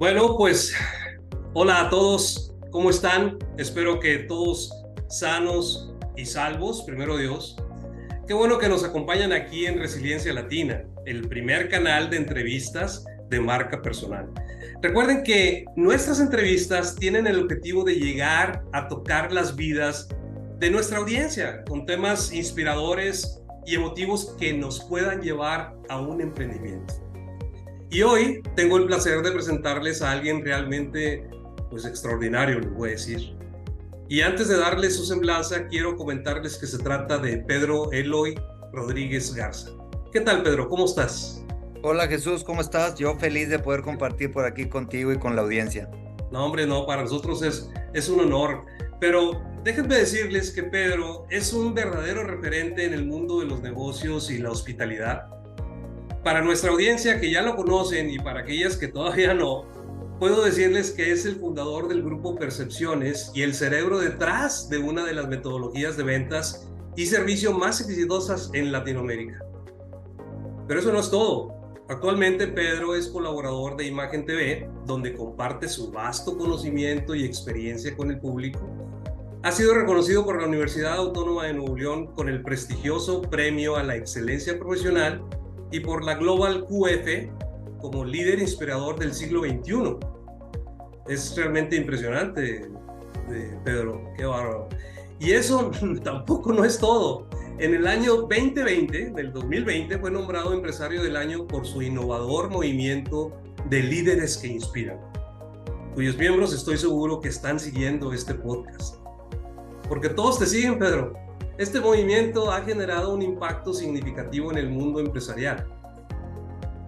Bueno, pues hola a todos, ¿cómo están? Espero que todos sanos y salvos, primero Dios. Qué bueno que nos acompañan aquí en Resiliencia Latina, el primer canal de entrevistas de marca personal. Recuerden que nuestras entrevistas tienen el objetivo de llegar a tocar las vidas de nuestra audiencia con temas inspiradores y emotivos que nos puedan llevar a un emprendimiento. Y hoy tengo el placer de presentarles a alguien realmente, pues, extraordinario, les voy a decir. Y antes de darles su semblanza, quiero comentarles que se trata de Pedro Eloy Rodríguez Garza. ¿Qué tal, Pedro? ¿Cómo estás? Hola Jesús, ¿cómo estás? Yo feliz de poder compartir por aquí contigo y con la audiencia. No, hombre, no, para nosotros es un honor. Pero déjenme decirles que Pedro es un verdadero referente en el mundo de los negocios y la hospitalidad. Para nuestra audiencia que ya lo conocen y para aquellas que todavía no, puedo decirles que es el fundador del grupo Percepciones y el cerebro detrás de una de las metodologías de ventas y servicio más exitosas en Latinoamérica. Pero eso no es todo. Actualmente Pedro es colaborador de Imagen TV, donde comparte su vasto conocimiento y experiencia con el público. Ha sido reconocido por la Universidad Autónoma de Nuevo León con el prestigioso Premio a la Excelencia Profesional y por la Global QF como líder inspirador del siglo XXI. Es realmente impresionante, Pedro, qué bárbaro. Y eso tampoco no es todo. En el año 2020, del 2020, fue nombrado empresario del año por su innovador movimiento de líderes que inspiran, cuyos miembros estoy seguro que están siguiendo este podcast. Porque todos te siguen, Pedro. Este movimiento ha generado un impacto significativo en el mundo empresarial.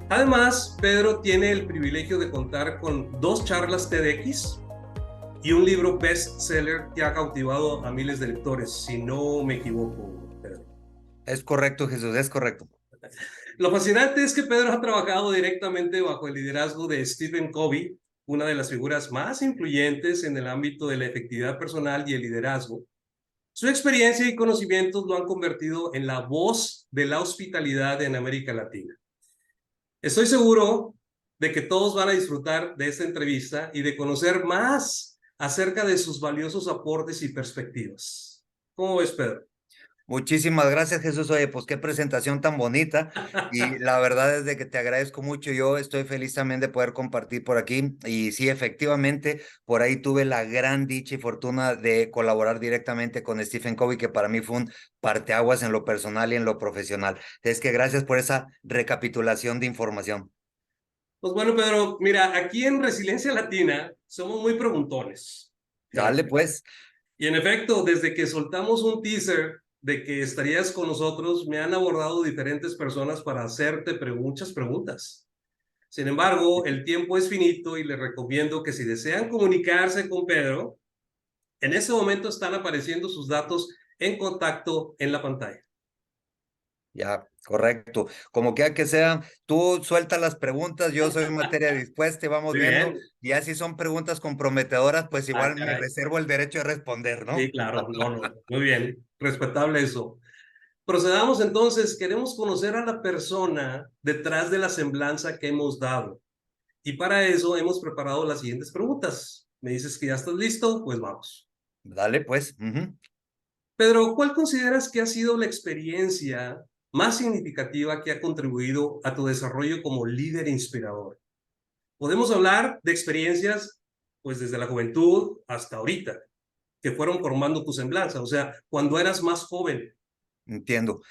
Además, Pedro tiene el privilegio de contar con 2 charlas TEDx y un libro bestseller que ha cautivado a miles de lectores, si no me equivoco, Pedro. Es correcto, Jesús, es correcto. Lo fascinante es que Pedro ha trabajado directamente bajo el liderazgo de Stephen Covey, una de las figuras más influyentes en el ámbito de la efectividad personal y el liderazgo. Su experiencia y conocimientos lo han convertido en la voz de la hospitalidad en América Latina. Estoy seguro de que todos van a disfrutar de esta entrevista y de conocer más acerca de sus valiosos aportes y perspectivas. ¿Cómo ves, Pedro? Muchísimas gracias, Jesús. Oye, pues qué presentación tan bonita. Y la verdad es de que te agradezco mucho. Yo estoy feliz también de poder compartir por aquí. Y sí, efectivamente, por ahí tuve la gran dicha y fortuna de colaborar directamente con Stephen Covey, que para mí fue un parteaguas en lo personal y en lo profesional. Es que gracias por esa recapitulación de información. Pues bueno, Pedro, mira, aquí en Resiliencia Latina somos muy preguntones. Dale, pues. Y en efecto, desde que soltamos un teaser de que estarías con nosotros, me han abordado diferentes personas para hacerte muchas preguntas. Sin embargo, el tiempo es finito y les recomiendo que si desean comunicarse con Pedro, en este momento están apareciendo sus datos en contacto en la pantalla. Ya, correcto. Como quiera que sea, tú suelta las preguntas, yo soy materia dispuesta y vamos Muy viendo. bien. Y ya si son preguntas comprometedoras, pues Ah, igual me caray. reservo el derecho de responder, Sí, ¿no? claro. No, no. Muy bien. Respetable eso. Procedamos entonces. Queremos conocer a la persona detrás de la semblanza que hemos dado. Y para eso hemos preparado las siguientes preguntas. Me dices que ya estás listo, pues vamos. Dale, pues. Pedro, ¿cuál consideras que ha sido la experiencia más significativa que ha contribuido a tu desarrollo como líder inspirador? Podemos hablar de experiencias, pues desde la juventud hasta ahorita, que fueron formando tu semblanza, o sea, cuando eras más joven. Entiendo.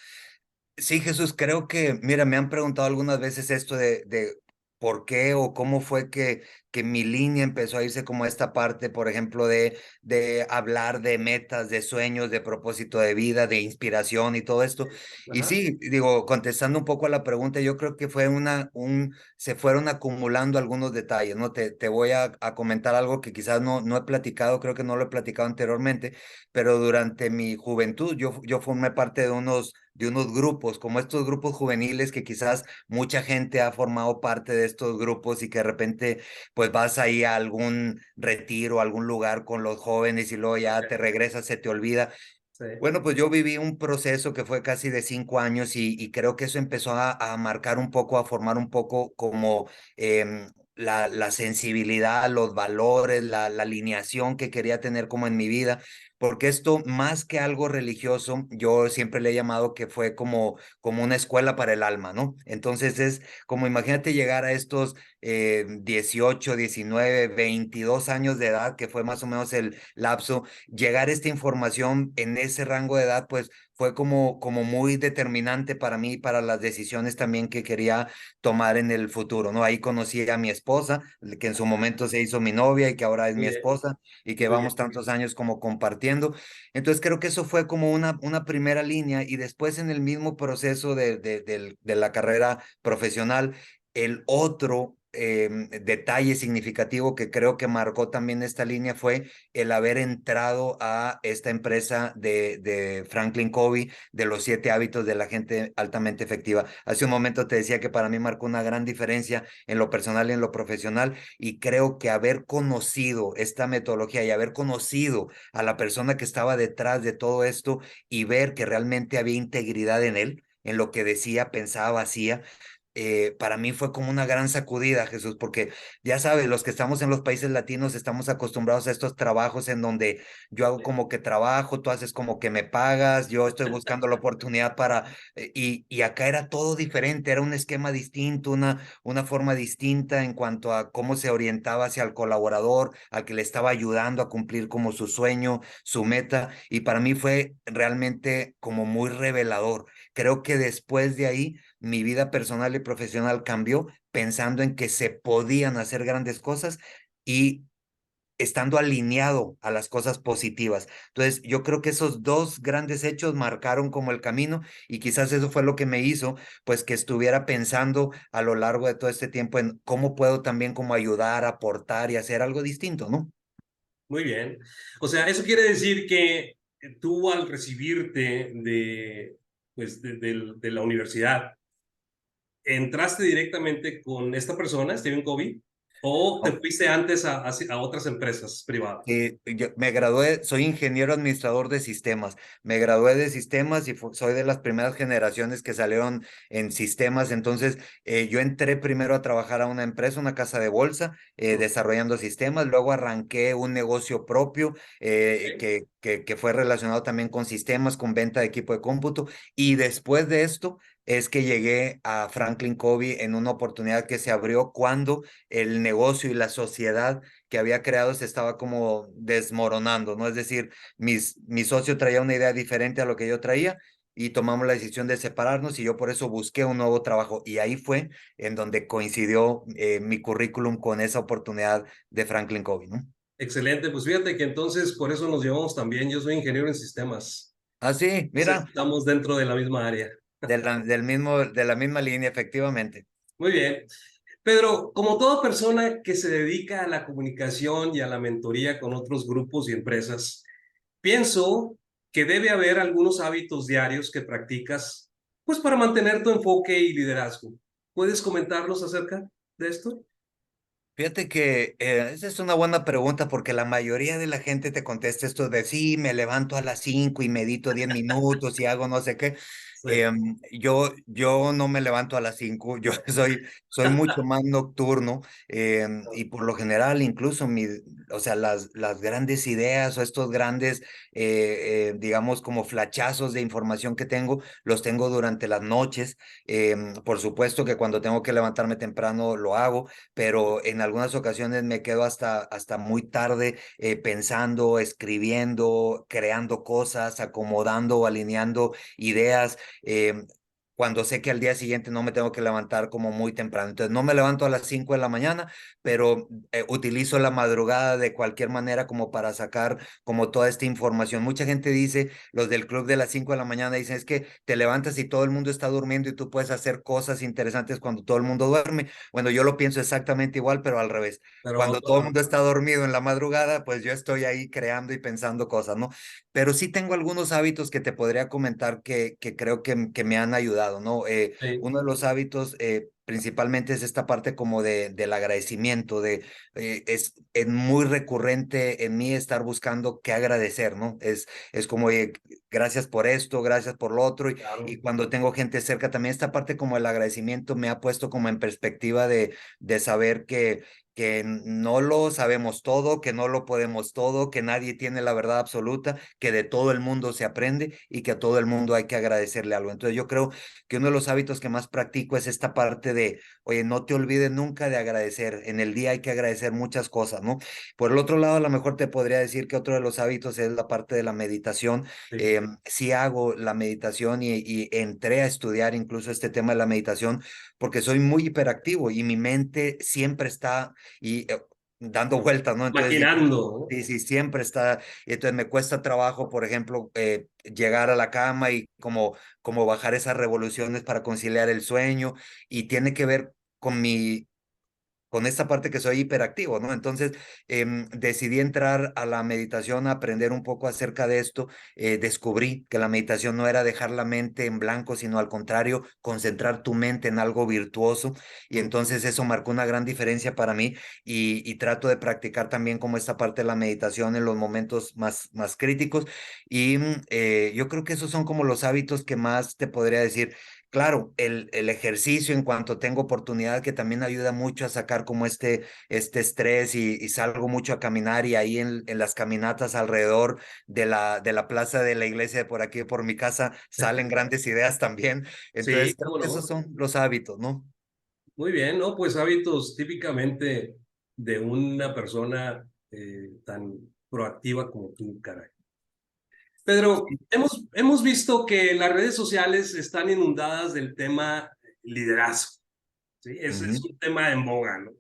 Sí, Jesús, creo que, mira, me han preguntado algunas veces esto de por qué o cómo fue que mi línea empezó a irse como a esta parte, por ejemplo, de hablar de metas, de sueños, de propósito de vida, de inspiración y todo esto. Y Ajá. sí, digo, contestando un poco a la pregunta, yo creo que fue se fueron acumulando algunos detalles, ¿no? Te voy a comentar algo que quizás no he platicado, creo que no lo he platicado anteriormente, pero durante mi juventud yo formé parte de unos grupos, como estos grupos juveniles que quizás mucha gente ha formado parte de estos grupos y que de repente pues vas ahí a algún retiro, a algún lugar con los jóvenes y luego ya te regresas, se te olvida. Sí. Bueno, pues yo viví un proceso que fue casi de 5 años y creo que eso empezó a marcar un poco, a formar un poco como la sensibilidad, los valores, la alineación que quería tener como en mi vida, porque esto más que algo religioso, yo siempre le he llamado que fue como una escuela para el alma, ¿no? Entonces es como imagínate llegar a estos 18, 19, 22 años de edad, que fue más o menos el lapso, llegar a esta información en ese rango de edad, pues fue como muy determinante para mí, para las decisiones también que quería tomar en el futuro, ¿no? Ahí conocí a mi esposa, que en su momento se hizo mi novia y que ahora es Muy mi bien, esposa y que muy bien. vamos tantos años como compartiendo. Entonces creo que eso fue como una primera línea y después en el mismo proceso de la carrera profesional, el otro detalle significativo que creo que marcó también esta línea fue el haber entrado a esta empresa de Franklin Covey, de los 7 hábitos de la gente altamente efectiva. Hace un momento te decía que para mí marcó una gran diferencia en lo personal y en lo profesional, y creo que haber conocido esta metodología y haber conocido a la persona que estaba detrás de todo esto y ver que realmente había integridad en él, en lo que decía, pensaba, hacía, para mí fue como una gran sacudida, Jesús, porque ya sabes, los que estamos en los países latinos estamos acostumbrados a estos trabajos en donde yo hago como que trabajo, tú haces como que me pagas, yo estoy buscando la oportunidad para, y acá era todo diferente, era un esquema distinto, una forma distinta en cuanto a cómo se orientaba hacia el colaborador, al que le estaba ayudando a cumplir como su sueño, su meta, y para mí fue realmente como muy revelador. Creo que después de ahí mi vida personal y profesional cambió pensando en que se podían hacer grandes cosas y estando alineado a las cosas positivas. Entonces, yo creo que esos dos grandes hechos marcaron como el camino y quizás eso fue lo que me hizo, pues que estuviera pensando a lo largo de todo este tiempo en cómo puedo también como ayudar, aportar y hacer algo distinto, ¿no? Muy bien. O sea, eso quiere decir que tú al recibirte pues, de la universidad, ¿entraste directamente con esta persona, Stephen Covey, o te fuiste antes a otras empresas privadas? Yo me gradué, soy ingeniero administrador de sistemas. Me gradué de sistemas y soy de las primeras generaciones que salieron en sistemas. Entonces, yo entré primero a trabajar a una empresa, una casa de bolsa, desarrollando sistemas. Luego arranqué un negocio propio Ok. que fue relacionado también con sistemas, con venta de equipo de cómputo. Y después de esto es que llegué a Franklin Covey en una oportunidad que se abrió cuando el negocio y la sociedad que había creado se estaba como desmoronando, ¿no? Es decir, mi socio traía una idea diferente a lo que yo traía y tomamos la decisión de separarnos y yo por eso busqué un nuevo trabajo y ahí fue en donde coincidió mi currículum con esa oportunidad de Franklin Covey, ¿no? Excelente, pues fíjate que entonces por eso nos llevamos también. Yo soy ingeniero en sistemas, Ah, sí, entonces mira, estamos dentro de la misma área. de la misma línea, efectivamente. Muy bien. Pedro, como toda persona que se dedica a la comunicación y a la mentoría con otros grupos y empresas, pienso que debe haber algunos hábitos diarios que practicas, pues para mantener tu enfoque y liderazgo. ¿Puedes comentarnos acerca de esto? Fíjate que esa es una buena pregunta porque la mayoría de la gente te contesta esto de sí, me levanto a las 5 y medito 10 minutos y hago no sé qué. Sí. Yo no me levanto a las 5, yo soy mucho más nocturno, y por lo general incluso o sea, las grandes ideas o estos grandes, digamos, como flachazos de información que tengo, los tengo durante las noches. Por supuesto que cuando tengo que levantarme temprano lo hago, pero en algunas ocasiones me quedo hasta muy tarde pensando, escribiendo, creando cosas, acomodando o alineando ideas. Cuando sé que al día siguiente no me tengo que levantar como muy temprano. Entonces no me levanto a las 5 de la mañana, pero utilizo la madrugada de cualquier manera como para sacar como toda esta información. Mucha gente dice, los del club de las 5 de la mañana dicen, es que te levantas y todo el mundo está durmiendo y tú puedes hacer cosas interesantes cuando todo el mundo duerme. Bueno, yo lo pienso exactamente igual, pero al revés. Pero Cuando todo el mundo está dormido en la madrugada, pues yo estoy ahí creando y pensando cosas, ¿no? Pero sí tengo algunos hábitos que te podría comentar que creo que me han ayudado, ¿no? sí, Uno de los hábitos principalmente es esta parte como del agradecimiento, es muy recurrente en mí estar buscando qué agradecer, ¿no? Es como, oye, gracias por esto, gracias por lo otro, y Claro. cuando tengo gente cerca, también esta parte como el agradecimiento me ha puesto como en perspectiva de saber que no lo sabemos todo, que no lo podemos todo, que nadie tiene la verdad absoluta, que de todo el mundo se aprende y que a todo el mundo hay que agradecerle algo. Entonces yo creo que uno de los hábitos que más practico es esta parte de, oye, no te olvides nunca de agradecer. En el día hay que agradecer muchas cosas, ¿no? Por el otro lado, a lo mejor te podría decir que otro de los hábitos es la parte de la meditación. Sí. Sí hago la meditación y entré a estudiar incluso este tema de la meditación porque soy muy hiperactivo y mi mente siempre está y dando vueltas, ¿no? Entonces, Maquinando, ¿no? sí, sí, siempre está. Y entonces me cuesta trabajo, por ejemplo, llegar a la cama y como bajar esas revoluciones para conciliar el sueño y tiene que ver con con esta parte que soy hiperactivo, ¿no? Entonces, decidí entrar a la meditación, a aprender un poco acerca de esto. Descubrí que la meditación no era dejar la mente en blanco, sino al contrario, concentrar tu mente en algo virtuoso. Y Mm. entonces eso marcó una gran diferencia para mí y trato de practicar también como esta parte de la meditación en los momentos más críticos. Y yo creo que esos son como los hábitos que más te podría decir. Claro, el ejercicio en cuanto tengo oportunidad que también ayuda mucho a sacar como este estrés y salgo mucho a caminar y ahí en las caminatas alrededor de la plaza de la iglesia de por aquí, por mi casa, salen grandes ideas también. Sí, Entonces, creo cómo que esos no. son los hábitos, ¿no? Muy bien, ¿no? Pues hábitos típicamente de una persona tan proactiva como tú, caray. Pedro, hemos visto que las redes sociales están inundadas del tema liderazgo, ¿sí? Es Ujú. un tema en boga, ¿no?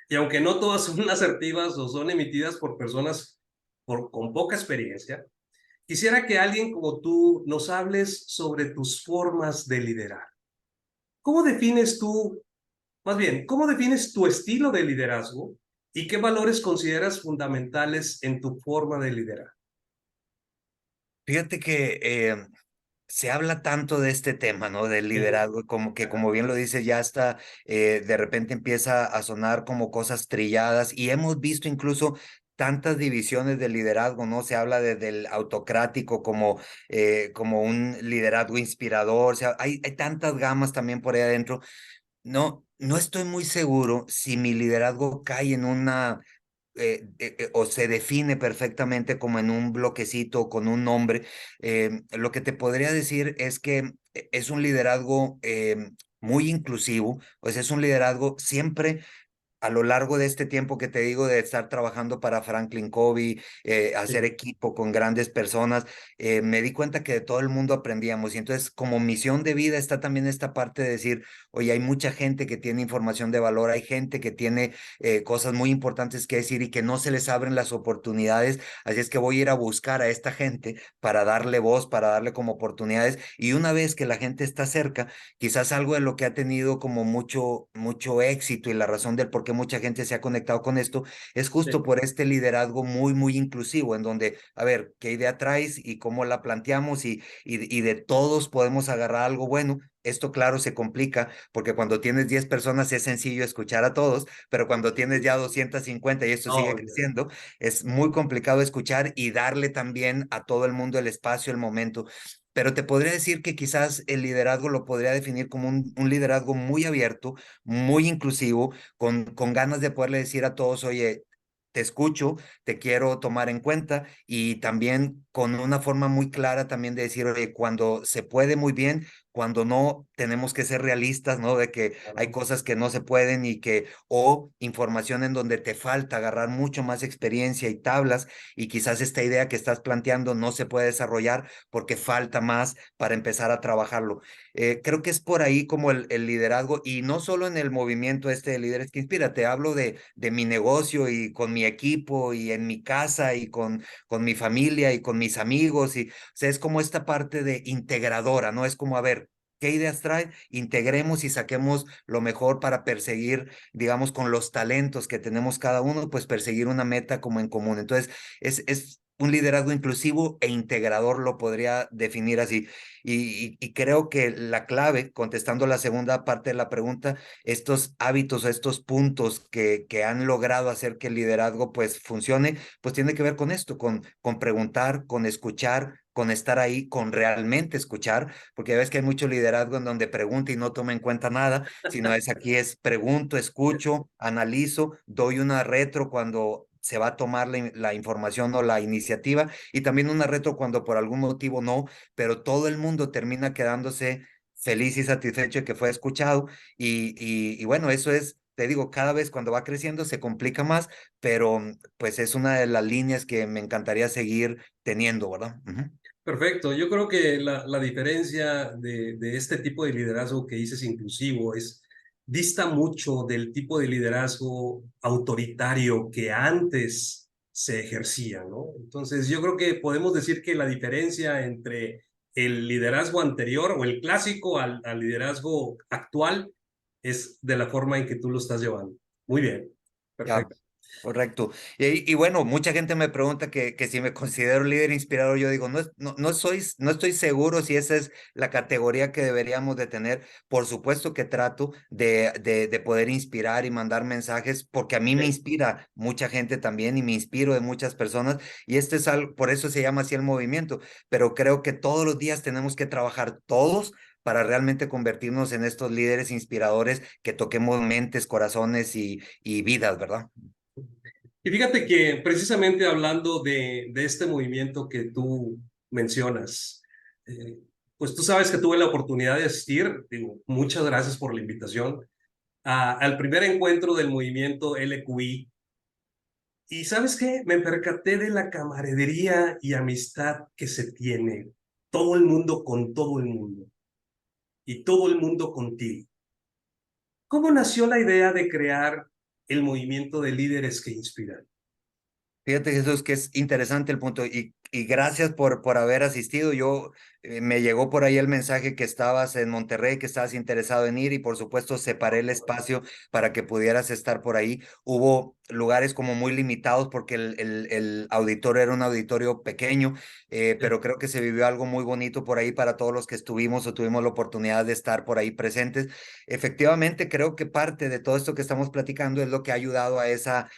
Y aunque no todas son asertivas o son emitidas por personas con poca experiencia, quisiera que alguien como tú nos hables sobre tus formas de liderar. ¿Cómo defines tú, más bien, cómo defines tu estilo de liderazgo y qué valores consideras fundamentales en tu forma de liderar? Fíjate que se habla tanto de este tema, ¿no? Del liderazgo, como que, como bien lo dice, ya está, de repente empieza a sonar como cosas trilladas y hemos visto incluso tantas divisiones del liderazgo, ¿no? Se habla del autocrático como un liderazgo inspirador, o sea, hay tantas gamas también por ahí adentro. No, no estoy muy seguro si mi liderazgo cae en una o se define perfectamente como en un bloquecito con un nombre. Lo que te podría decir es que es un liderazgo muy inclusivo, pues es un liderazgo siempre a lo largo de este tiempo que te digo de estar trabajando para Franklin Covey, hacer Sí. equipo con grandes personas, me di cuenta que de todo el mundo aprendíamos. Y entonces, como misión de vida está también esta parte de decir, oye, hay mucha gente que tiene información de valor, hay gente que tiene cosas muy importantes que decir y que no se les abren las oportunidades. Así es que voy a ir a buscar a esta gente para darle voz, para darle como oportunidades. Y una vez que la gente está cerca, quizás algo de lo que ha tenido como mucho éxito y la razón del por qué mucha gente se ha conectado con esto es Sí. justo por este liderazgo muy inclusivo, en donde, a ver, ¿qué idea traes y cómo la planteamos y de todos podemos agarrar algo bueno? Esto, claro, se complica porque cuando tienes 10 personas es sencillo escuchar a todos, pero cuando tienes ya 250 y esto sigue No, creciendo, es muy complicado escuchar y darle también a todo el mundo el espacio, el momento. Pero te podría decir que quizás el liderazgo lo podría definir como un liderazgo muy abierto, muy inclusivo, con ganas de poderle decir a todos, oye, te escucho, te quiero tomar en cuenta y también con una forma muy clara también de decir, oye, cuando se puede muy bien, cuando no, tenemos que ser realistas, ¿no? De que hay claro. cosas que no se pueden o información en donde te falta agarrar mucho más experiencia y tablas y quizás esta idea que estás planteando no se puede desarrollar porque falta más para empezar a trabajarlo. Creo que es por ahí como el liderazgo y no solo en el movimiento este de Líderes que Inspira, te hablo de mi negocio y con mi equipo y en mi casa y con mi familia y con mis amigos y o sea, es como esta parte de integradora, ¿no? Es como, a ver, ¿qué ideas trae? Integremos y saquemos lo mejor para perseguir, digamos, con los talentos que tenemos cada uno, pues perseguir una meta como en común. Entonces, es un liderazgo inclusivo e integrador, lo podría definir así. Y creo que la clave, contestando la segunda parte de la pregunta, estos hábitos, estos puntos que han logrado hacer que el liderazgo pues funcione, pues tiene que ver con esto, con preguntar, con escuchar, con estar ahí, con realmente escuchar, porque ves que hay mucho liderazgo en donde pregunta y no toma en cuenta nada, sino es aquí es pregunto, escucho, analizo, doy una retro cuando se va a tomar la información o la iniciativa y también una retro cuando por algún motivo no, pero todo el mundo termina quedándose feliz y satisfecho de que fue escuchado y bueno, eso es, te digo, cada vez cuando va creciendo se complica más, pero pues es una de las líneas que me encantaría seguir teniendo, ¿verdad? Ujú. Perfecto. Yo creo que la diferencia de este tipo de liderazgo que dices inclusivo es, dista mucho del tipo de liderazgo autoritario que antes se ejercía, ¿no? Entonces, yo creo que podemos decir que la diferencia entre el liderazgo anterior o el clásico al liderazgo actual es de la forma en que tú lo estás llevando. Muy bien. Ya, Perfecto. correcto. Y bueno, mucha gente me pregunta que si me considero líder inspirador, yo digo, no estoy seguro si esa es la categoría que deberíamos de tener. Por supuesto que trato de poder inspirar y mandar mensajes, porque a mí me Sí. inspira mucha gente también y me inspiro de muchas personas. Y este es algo, por eso se llama así el movimiento. Pero creo que todos los días tenemos que trabajar todos para realmente convertirnos en estos líderes inspiradores que toquemos mentes, corazones y vidas, ¿verdad? Y fíjate que precisamente hablando de este movimiento que tú mencionas, eh, pues tú sabes que tuve la oportunidad de asistir, digo, muchas gracias por la invitación, al primer encuentro del movimiento LQI. Y ¿sabes qué? Me percaté de la camaradería y amistad que se tiene todo el mundo con todo el mundo y todo el mundo contigo. ¿Cómo nació la idea de crear el movimiento de líderes que inspiran? Fíjate, Jesús, que es interesante el punto y gracias por haber asistido. Yo me llegó por ahí el mensaje que estabas en Monterrey, que estabas interesado en ir y por supuesto separé el espacio para que pudieras estar por ahí. Hubo lugares como muy limitados porque el auditorio era un auditorio pequeño, pero creo que se vivió algo muy bonito por ahí para todos los que estuvimos o tuvimos la oportunidad de estar por ahí presentes. Efectivamente, creo que parte de todo esto que estamos platicando es lo que ha ayudado a esa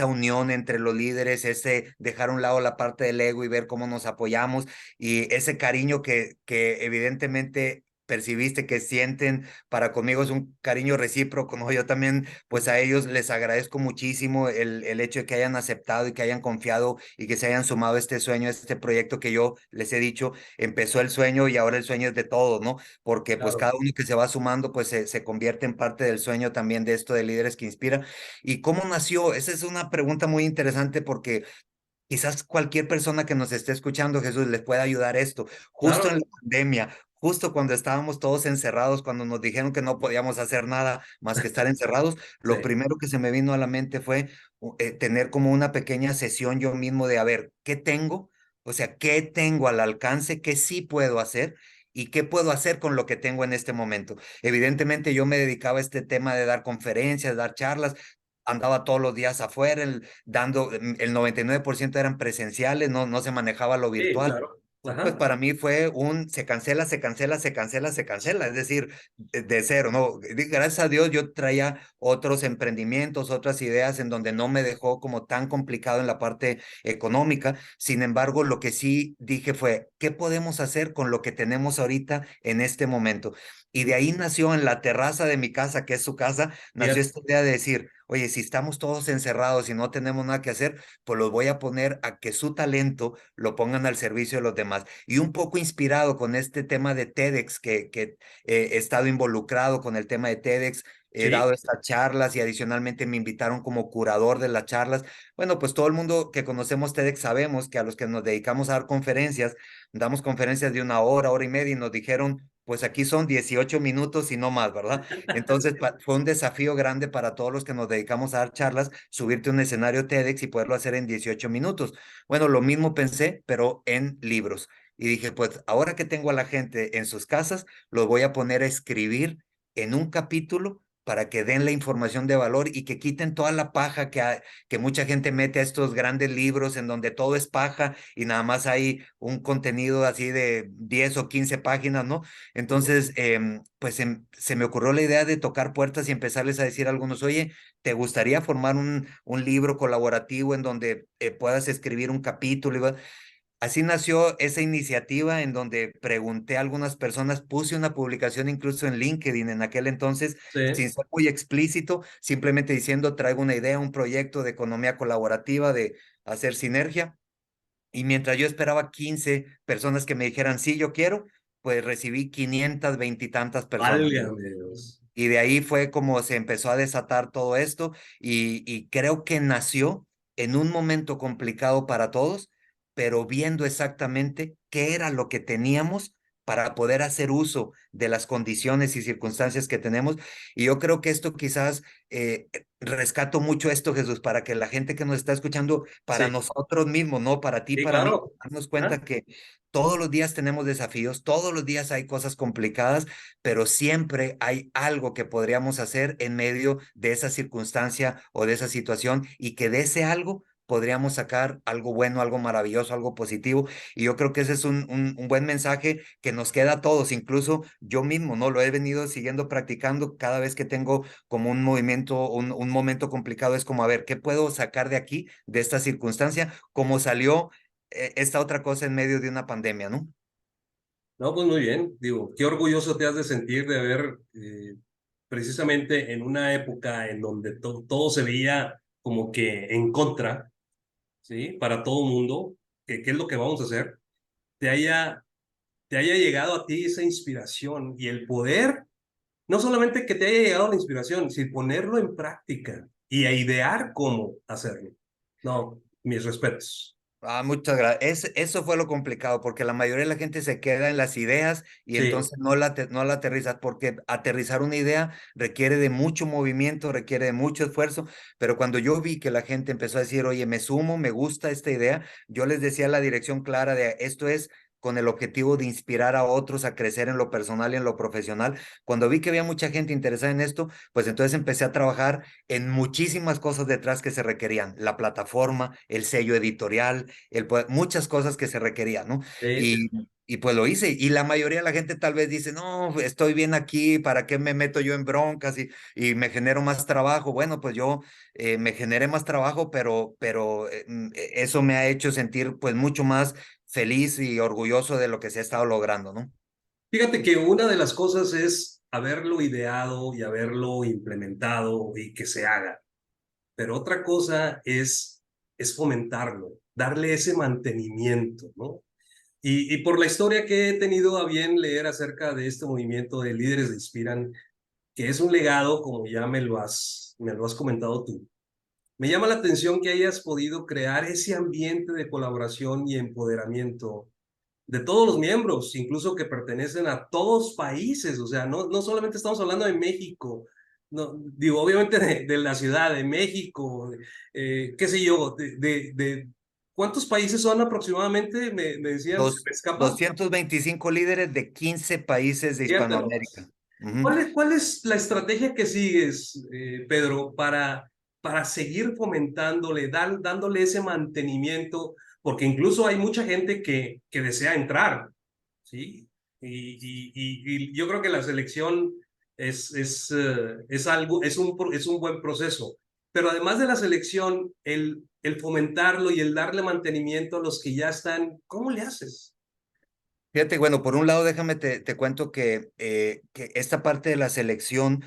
unión entre los líderes, ese dejar a un lado la parte del ego y ver cómo nos apoyamos y ese cariño que evidentemente percibiste que sienten para conmigo es un cariño recíproco, ¿no? Yo también, pues a ellos les agradezco muchísimo el hecho de que hayan aceptado y que hayan confiado y que se hayan sumado a este sueño, a este proyecto que yo les he dicho, empezó el sueño y ahora el sueño es de todos, ¿no? Porque pues Claro, cada uno que se va sumando, pues se convierte en parte del sueño también de esto de líderes que inspira. ¿Y cómo nació? Esa es una pregunta muy interesante porque quizás cualquier persona que nos esté escuchando, Jesús, les pueda ayudar esto. Justo en claro, la pandemia, justo cuando estábamos todos encerrados, cuando nos dijeron que no podíamos hacer nada más que estar encerrados, sí, lo primero que se me vino a la mente fue tener como una pequeña sesión yo mismo de, a ver, ¿qué tengo? O sea, ¿qué tengo al alcance? ¿Qué sí puedo hacer? ¿Y qué puedo hacer con lo que tengo en este momento? Evidentemente yo me dedicaba a este tema de dar conferencias, dar charlas, andaba todos los días afuera, el 99% eran presenciales, no se manejaba lo sí, virtual. claro. Pues Ajá. para mí fue un se cancela, se cancela, se cancela, se cancela, es decir, de cero, ¿no? Gracias a Dios yo traía otros emprendimientos, otras ideas en donde no me dejó como tan complicado en la parte económica. Sin embargo, lo que sí dije fue, ¿qué podemos hacer con lo que tenemos ahorita en este momento? Y de ahí nació en la terraza de mi casa, que es su casa, nació Fíjate, esta idea de decir, oye, si estamos todos encerrados y no tenemos nada que hacer, pues los voy a poner a que su talento lo pongan al servicio de los demás. Y un poco inspirado con este tema de TEDx, que he estado involucrado con el tema de TEDx, he sí, dado estas charlas y adicionalmente me invitaron como curador de las charlas. Bueno, pues todo el mundo que conocemos TEDx sabemos que a los que nos dedicamos a dar conferencias, damos conferencias de una hora y media y nos dijeron, pues aquí son 18 minutos y no más, ¿verdad? Entonces fue un desafío grande para todos los que nos dedicamos a dar charlas, subirte a un escenario TEDx y poderlo hacer en 18 minutos. Bueno, lo mismo pensé, pero en libros. Y dije, pues ahora que tengo a la gente en sus casas, los voy a poner a escribir en un capítulo para que den la información de valor y que quiten toda la paja que mucha gente mete a estos grandes libros en donde todo es paja y nada más hay un contenido así de 10 o 15 páginas, ¿no? Entonces, pues se me ocurrió la idea de tocar puertas y empezarles a decir a algunos, oye, ¿te gustaría formar un libro colaborativo en donde puedas escribir un capítulo? Así nació esa iniciativa en donde pregunté a algunas personas, puse una publicación incluso en LinkedIn en aquel entonces, Sí, sin ser muy explícito, simplemente diciendo traigo una idea, un proyecto de economía colaborativa, de hacer sinergia. Y mientras yo esperaba 15 personas que me dijeran, sí, yo quiero, pues recibí 520 y tantas personas. válgame Dios. Y de ahí fue como se empezó a desatar todo esto y creo que nació en un momento complicado para todos, pero viendo exactamente qué era lo que teníamos para poder hacer uso de las condiciones y circunstancias que tenemos. Y yo creo que esto quizás rescato mucho esto, Jesús, para que la gente que nos está escuchando, para Sí, nosotros mismos, ¿no? Para ti, sí, para mí, claro. darnos Ajá. cuenta que todos los días tenemos desafíos, todos los días hay cosas complicadas, pero siempre hay algo que podríamos hacer en medio de esa circunstancia o de esa situación y que de ese algo podríamos sacar algo bueno, algo maravilloso, algo positivo. Y yo creo que ese es un buen mensaje que nos queda a todos, incluso yo mismo, ¿no? Lo he venido siguiendo practicando cada vez que tengo como un movimiento, un momento complicado, es como, a ver, ¿qué puedo sacar de aquí, de esta circunstancia? Como salió esta otra cosa en medio de una pandemia, ¿no? No, pues muy bien. Digo, qué orgulloso te has de sentir de haber, precisamente en una época en donde todo se veía como que en contra, ¿sí? Para todo mundo, que qué es lo que vamos a hacer, te haya, te haya llegado a ti esa inspiración y el poder, no solamente que te haya llegado la inspiración, sino ponerlo en práctica y a idear cómo hacerlo. No, mis respetos. Ah, muchas gracias. Eso fue lo complicado, porque la mayoría de la gente se queda en las ideas y Sí, entonces no la aterriza, porque aterrizar una idea requiere de mucho movimiento, requiere de mucho esfuerzo, pero cuando yo vi que la gente empezó a decir, oye, me sumo, me gusta esta idea, yo les decía la dirección clara de esto es con el objetivo de inspirar a otros a crecer en lo personal y en lo profesional. Cuando vi que había mucha gente interesada en esto, pues entonces empecé a trabajar en muchísimas cosas detrás que se requerían, la plataforma, el sello editorial, muchas cosas que se requerían, ¿no? sí, sí. Y pues lo hice. Y la mayoría de la gente tal vez dice, no, estoy bien aquí, ¿para qué me meto yo en broncas y me genero más trabajo? Bueno, pues yo me generé más trabajo, pero eso me ha hecho sentir pues mucho más feliz y orgulloso de lo que se ha estado logrando, ¿no? Fíjate que una de las cosas es haberlo ideado y haberlo implementado y que se haga, pero otra cosa es fomentarlo, darle ese mantenimiento, ¿no? Y por la historia que he tenido a bien leer acerca de este movimiento de líderes de Inspiran, que es un legado, como ya me lo has comentado tú, me llama la atención que hayas podido crear ese ambiente de colaboración y empoderamiento de todos los miembros, incluso que pertenecen a todos países, o sea, no solamente estamos hablando de México, no, digo, obviamente de la Ciudad de México, qué sé yo, ¿cuántos países son aproximadamente? Me decían, se me escapa, 225 líderes de 15 países de fíjate Hispanoamérica. nomás. Ujú. Cuál es la estrategia que sigues, Pedro, para seguir fomentándole, dándole ese mantenimiento? Porque incluso hay mucha gente que desea entrar, ¿sí? Y yo creo que la selección es algo, es un buen proceso. Pero además de la selección, el fomentarlo y el darle mantenimiento a los que ya están, ¿cómo le haces? Fíjate, bueno, por un lado, déjame te cuento que esta parte de la selección,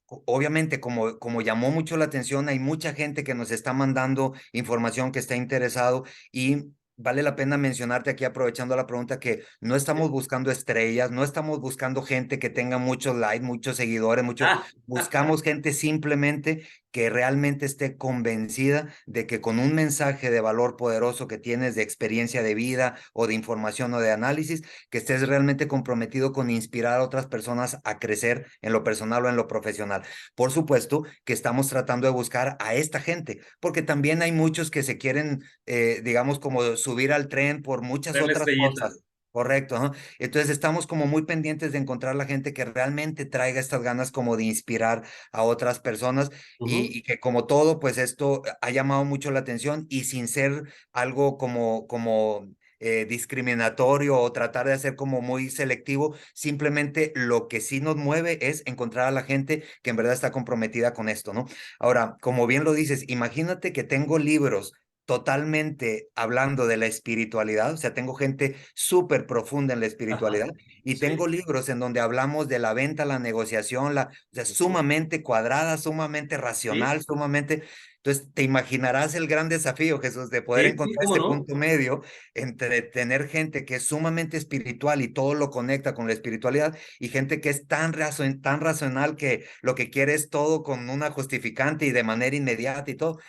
obviamente, como llamó mucho la atención, hay mucha gente que nos está mandando información, que está interesado y vale la pena mencionarte aquí, aprovechando la pregunta, que no estamos buscando estrellas, no estamos buscando gente que tenga muchos likes, muchos seguidores, Ah, buscamos gente simplemente que realmente esté convencida de que con un mensaje de valor poderoso que tienes de experiencia de vida o de información o de análisis, que estés realmente comprometido con inspirar a otras personas a crecer en lo personal o en lo profesional. Por supuesto que estamos tratando de buscar a esta gente, porque también hay muchos que se quieren, digamos, como subir al tren por muchas ver la otras estrellita. cosas Correcto, ajá. Entonces estamos como muy pendientes de encontrar la gente que realmente traiga estas ganas como de inspirar a otras personas Ujú. y que como todo, pues esto ha llamado mucho la atención y sin ser algo como discriminatorio o tratar de hacer como muy selectivo, simplemente lo que sí nos mueve es encontrar a la gente que en verdad está comprometida con esto, ¿no? Ahora, como bien lo dices, imagínate que tengo libros totalmente hablando de la espiritualidad, o sea, tengo gente súper profunda en la Ajá. espiritualidad y tengo Sí. libros en donde hablamos de la venta, la negociación, o sea, Ujú. sumamente cuadrada, sumamente Sí, racional, sumamente... Entonces, te imaginarás el gran desafío, Jesús, de poder sí, sí, encontrar cómo este no. punto medio entre tener gente que es sumamente espiritual y todo lo conecta con la espiritualidad y gente que es tan racional que lo que quiere es todo con una justificante y de manera inmediata y todo.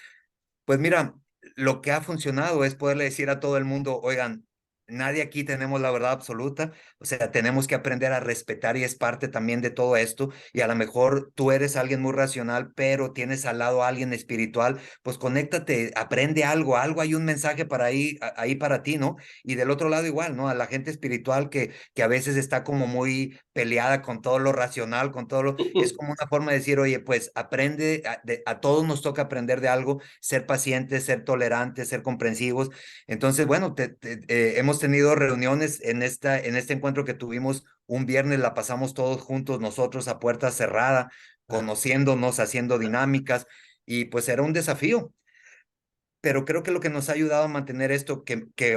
Pues mira, lo que ha funcionado es poderle decir a todo el mundo, oigan, nadie aquí tenemos la verdad absoluta, o sea, tenemos que aprender a respetar y es parte también de todo esto, y a lo mejor tú eres alguien muy racional, pero tienes al lado a alguien espiritual, pues conéctate, aprende algo, algo hay un mensaje para ahí para ti, ¿no? Y del otro lado igual, ¿no? A la gente espiritual que a veces está como muy peleada con todo lo racional, con todo lo, es como una forma de decir, oye, pues aprende, a todos nos toca aprender de algo, ser pacientes, ser tolerantes, ser comprensivos. Entonces, bueno, hemos tenido reuniones en este encuentro que tuvimos un viernes, la pasamos todos juntos nosotros a puerta cerrada, Ah, conociéndonos, haciendo dinámicas, y pues era un desafío. Pero creo que lo que nos ha ayudado a mantener esto,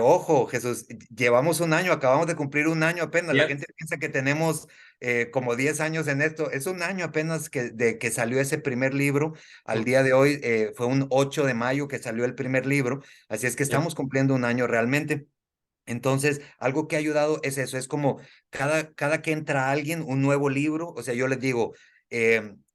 ojo, Jesús, llevamos un año, acabamos de cumplir un año apenas. La ya. gente piensa que tenemos como 10 años en esto. Es un año apenas de que salió ese primer libro. Al día de hoy fue un 8 de mayo que salió el primer libro. Así es que Ya. estamos cumpliendo un año realmente. Entonces, algo que ha ayudado es eso, es como cada que entra alguien, un nuevo libro, o sea, yo les digo,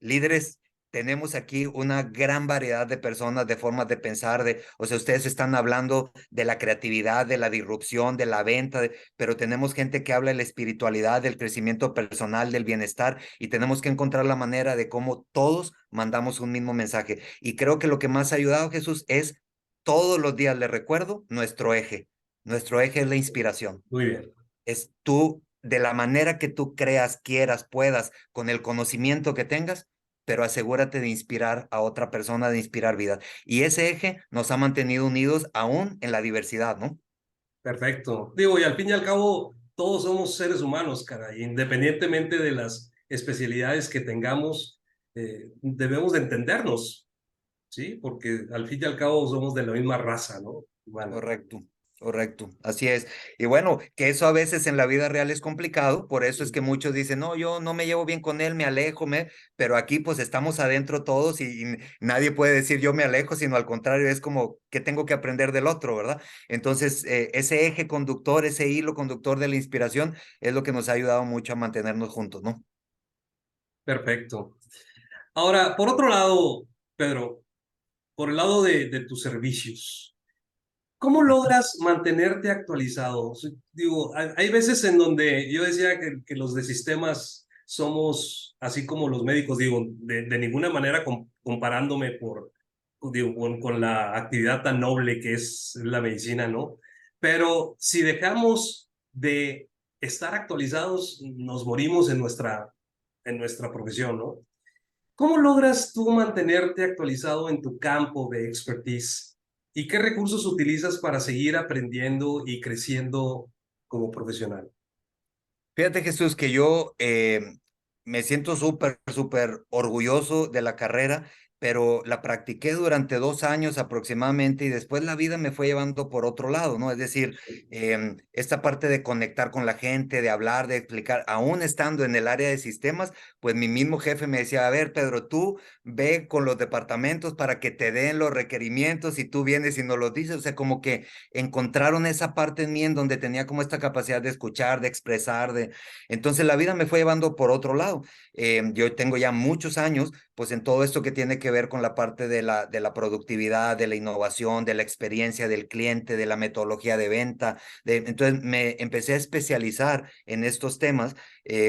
líderes, tenemos aquí una gran variedad de personas, de formas de pensar, o sea, ustedes están hablando de la creatividad, de la disrupción, de la venta, pero tenemos gente que habla de la espiritualidad, del crecimiento personal, del bienestar, y tenemos que encontrar la manera de cómo todos mandamos un mismo mensaje. Y creo que lo que más ha ayudado, Jesús, es todos los días, les recuerdo, nuestro eje. Nuestro eje es la inspiración. Muy bien. Es tú, de la manera que tú creas, quieras, puedas, con el conocimiento que tengas, pero asegúrate de inspirar a otra persona, de inspirar vida. Y ese eje nos ha mantenido unidos aún en la diversidad, ¿no? Perfecto. Digo, y al fin y al cabo, todos somos seres humanos, cara, y independientemente de las especialidades que tengamos, debemos de entendernos, ¿sí? Porque al fin y al cabo somos de la misma raza, ¿no? Humana. Correcto, correcto, así es. Y bueno, que eso a veces en la vida real es complicado, por eso es que muchos dicen, no, yo no me llevo bien con él, me alejo, pero aquí pues estamos adentro todos y nadie puede decir yo me alejo, sino al contrario, es como que tengo que aprender del otro, ¿verdad? Entonces, ese eje conductor, ese hilo conductor de la inspiración es lo que nos ha ayudado mucho a mantenernos juntos, ¿no? Perfecto. Ahora, por otro lado, Pedro, por el lado de tus servicios, ¿cómo logras mantenerte actualizado? O sea, digo, hay veces en donde yo decía que los de sistemas somos así como los médicos, digo, de ninguna manera comparándome digo, con la actividad tan noble que es la medicina, ¿no? Pero si dejamos de estar actualizados, nos morimos en nuestra profesión, ¿no? ¿Cómo logras tú mantenerte actualizado en tu campo de expertise? ¿Y qué recursos utilizas para seguir aprendiendo y creciendo como profesional? Fíjate, Jesús, que yo me siento súper orgulloso de la carrera, pero la practiqué durante 2 años aproximadamente y después la vida me fue llevando por otro lado, ¿no? Es decir, esta parte de conectar con la gente, de hablar, de explicar, aún estando en el área de sistemas, pues mi mismo jefe me decía, a ver, Pedro, tú ve con los departamentos para que te den los requerimientos y tú vienes y nos los dices, o sea, como que encontraron esa parte en mí en donde tenía como esta capacidad de escuchar, de expresar, entonces la vida me fue llevando por otro lado. Yo tengo ya muchos años, pues en todo esto que tiene que ver con la parte de la productividad, de la innovación, de la experiencia del cliente, de la metodología de venta. Entonces me empecé a especializar en estos temas.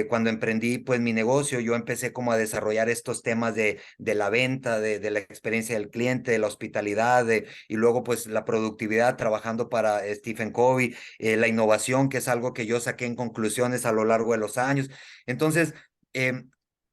Cuando emprendí pues mi negocio, yo empecé como a desarrollar estos temas de la venta, de la experiencia del cliente, de la hospitalidad, y luego pues la productividad trabajando para Stephen Covey, la innovación, que es algo que yo saqué en conclusiones a lo largo de los años. Entonces, eh,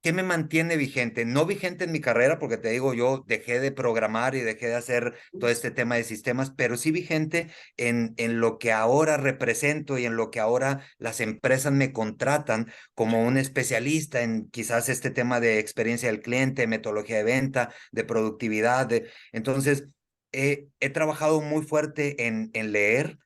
¿qué me mantiene vigente? No vigente en mi carrera, porque te digo, yo dejé de programar y dejé de hacer todo este tema de sistemas, pero sí vigente en lo que ahora represento y en lo que ahora las empresas me contratan como un especialista en quizás este tema de experiencia del cliente, metodología de venta, de productividad. Entonces, he trabajado muy fuerte en leer.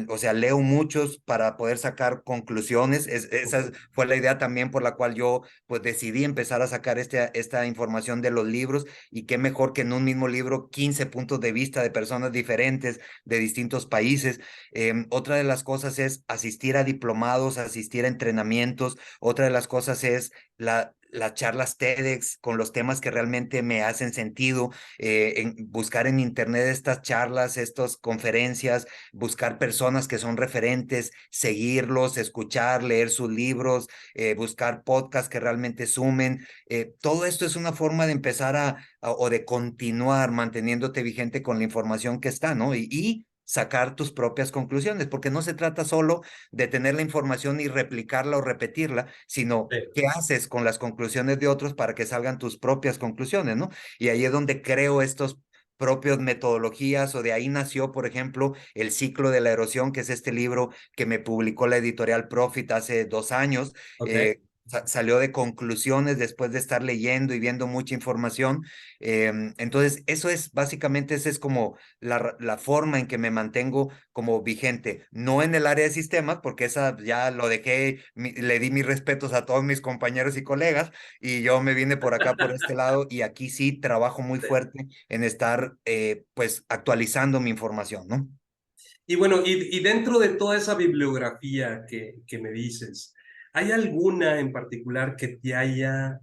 O sea, leo muchos para poder sacar conclusiones. Esa fue la idea también por la cual yo pues decidí empezar a sacar esta información de los libros, y qué mejor que en un mismo libro 15 puntos de vista de personas diferentes de distintos países. Otra de las cosas es asistir a diplomados, asistir a entrenamientos. Otra de las cosas es las charlas TEDx con los temas que realmente me hacen sentido, buscar en internet estas charlas, estas conferencias, buscar personas que son referentes, seguirlos, escuchar, leer sus libros, buscar podcasts que realmente sumen. Todo esto es una forma de empezar o de continuar manteniéndote vigente con la información que está, ¿no? Y sacar tus propias conclusiones, porque no se trata solo de tener la información y replicarla o repetirla, sino Sí. qué haces con las conclusiones de otros para que salgan tus propias conclusiones, ¿no? Y ahí es donde creo estos propias metodologías, o de ahí nació, por ejemplo, El ciclo de la erosión, que es este libro que me publicó la editorial Profit hace 2 años. Ok. Salió de conclusiones después de estar leyendo y viendo mucha información. Entonces, eso es básicamente, esa es como la forma en que me mantengo como vigente, no en el área de sistemas, porque esa ya lo dejé, le di mis respetos a todos mis compañeros y colegas, y yo me vine por acá, por este lado, y aquí sí trabajo muy fuerte en estar, pues, actualizando mi información, ¿no? Y bueno, y dentro de toda esa bibliografía que me dices, ¿hay alguna en particular que te haya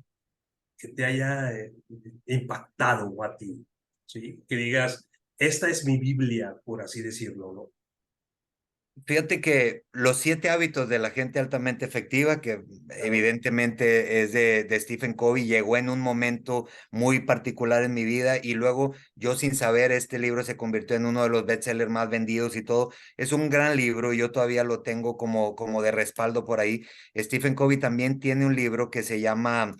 impactado a ti? ¿Sí? Que digas, esta es mi Biblia, por así decirlo, ¿no? Fíjate que Los 7 hábitos de la gente altamente efectiva, que Ah, evidentemente es de Stephen Covey, llegó en un momento muy particular en mi vida, y luego yo, sin saber, este libro se convirtió en uno de los bestsellers más vendidos y todo. Es un gran libro y yo todavía lo tengo como de respaldo por ahí. Stephen Covey también tiene un libro que se llama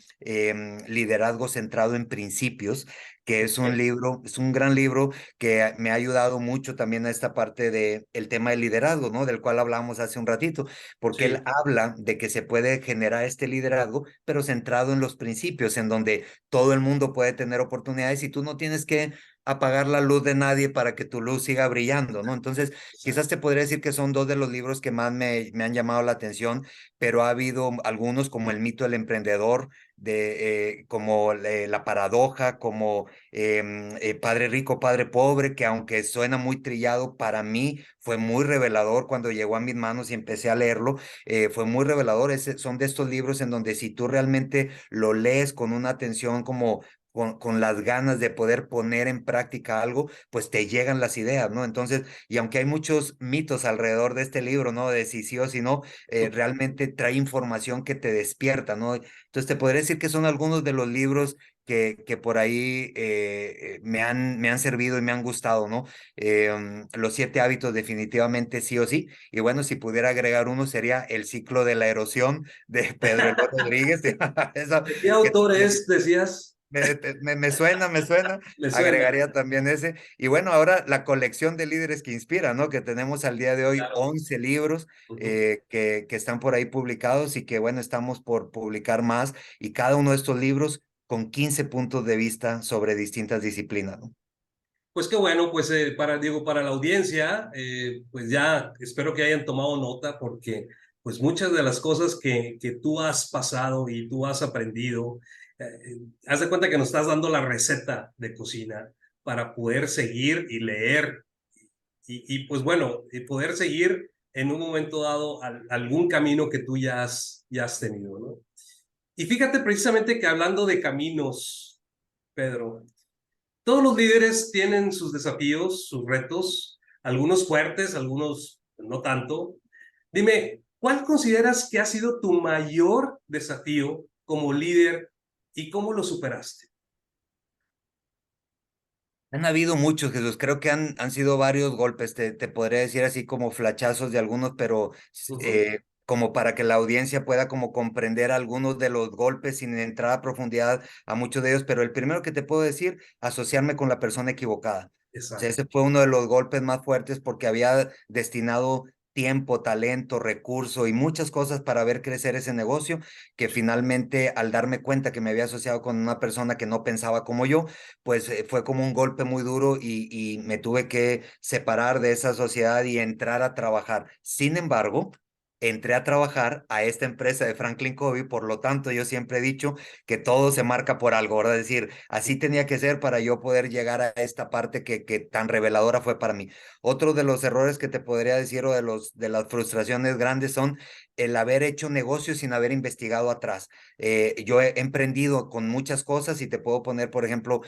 Liderazgo centrado en principios, que es un ok. libro, es un gran libro que me ha ayudado mucho también a esta parte de el tema del liderazgo, ¿no? Del cual hablamos hace un ratito, porque él Sí, habla de que se puede generar este liderazgo, pero centrado en los principios, en donde todo el mundo puede tener oportunidades y tú no tienes que apagar la luz de nadie para que tu luz siga brillando, ¿no? Entonces, quizás exacto. te podría decir que son dos de los libros que más me han llamado la atención, pero ha habido algunos como El mito del emprendedor, como La paradoja, como Padre Rico, Padre Pobre, que aunque suena muy trillado, para mí fue muy revelador cuando llegó a mis manos y empecé a leerlo. Fue muy revelador. Son de estos libros en donde si tú realmente lo lees con una atención como con las ganas de poder poner en práctica algo, pues te llegan las ideas, ¿no? Entonces, y aunque hay muchos mitos alrededor de este libro, ¿no? De si sí o si no, realmente trae información que te despierta, ¿no? Entonces, te podría decir que son algunos de los libros que por ahí me han servido y me han gustado, ¿no? Los 7 hábitos definitivamente sí o sí. Y bueno, si pudiera agregar uno sería El ciclo de la erosión de Pedro Eloy Rodríguez. Eso, ¿De qué que autor es, decías? me suena, me suena. Me suena. Agregaría también ese. Y bueno, ahora la colección de líderes que inspira, ¿no? Que tenemos al día de hoy Claro. 11 libros Ujú. que están por ahí publicados, y que bueno, estamos por publicar más, y cada uno de estos libros con 15 puntos de vista sobre distintas disciplinas, ¿no? Pues qué bueno, pues digo, para la audiencia, pues ya espero que hayan tomado nota porque pues muchas de las cosas que tú has pasado y tú has aprendido, haz de cuenta que nos estás dando la receta de cocina para poder seguir y leer y pues bueno, y poder seguir en un momento dado algún camino que tú ya has tenido, ¿no? Y fíjate precisamente que hablando de caminos, Pedro. Todos los líderes tienen sus desafíos, sus retos, algunos fuertes, algunos no tanto. Dime, ¿cuál consideras que ha sido tu mayor desafío como líder y cómo lo superaste? Han habido muchos, Jesús. Creo que han sido varios golpes. Te podría decir así como flachazos de algunos, pero Ujú. como para que la audiencia pueda como comprender algunos de los golpes sin entrar a profundidad a muchos de ellos. Pero el primero que te puedo decir, asociarme con la persona equivocada. O sea, Exacto. ese fue uno de los golpes más fuertes porque había destinado tiempo, talento, recurso y muchas cosas para ver crecer ese negocio, que finalmente al darme cuenta que me había asociado con una persona que no pensaba como yo, pues fue como un golpe muy duro y me tuve que separar de esa sociedad y entrar a trabajar. Sin embargo, entré a trabajar a esta empresa de Franklin Covey, por lo tanto yo siempre he dicho que todo se marca por algo, ¿verdad? Es decir, así tenía que ser para yo poder llegar a esta parte que tan reveladora fue para mí. Otro de los errores que te podría decir o de las frustraciones grandes son el haber hecho negocios sin haber investigado atrás. Yo he emprendido con muchas cosas y te puedo poner, por ejemplo,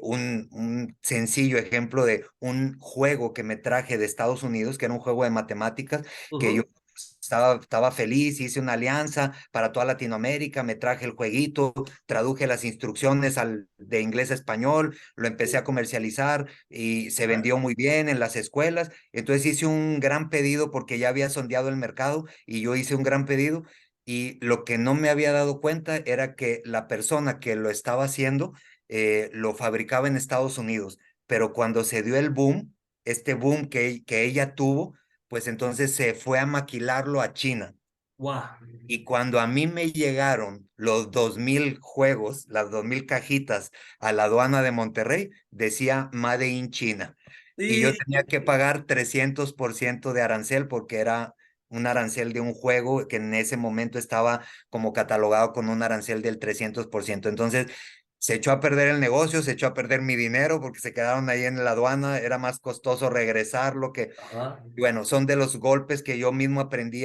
un sencillo ejemplo de un juego que me traje de Estados Unidos, que era un juego de matemáticas, que yo Ujú. estaba feliz, hice una alianza para toda Latinoamérica, me traje el jueguito, traduje las instrucciones de inglés a español, lo empecé a comercializar y se Ah, vendió muy bien en las escuelas. Entonces hice un gran pedido porque ya había sondeado el mercado y yo hice un gran pedido. Y lo que no me había dado cuenta era que la persona que lo estaba haciendo lo fabricaba en Estados Unidos, pero cuando se dio el boom, este boom que ella tuvo, pues entonces se fue a maquilarlo a China. guau. Y cuando a mí me llegaron los 2000 juegos, las 2000 cajitas a la aduana de Monterrey, decía Made in China. Y yo Y, tenía que pagar 300% de arancel porque era un arancel de un juego que en ese momento estaba como catalogado con un arancel del 300%. Entonces, se echó a perder el negocio, se echó a perder mi dinero porque se quedaron ahí en la aduana, era más costoso regresarlo que ajá, bueno, son de los golpes que yo mismo aprendí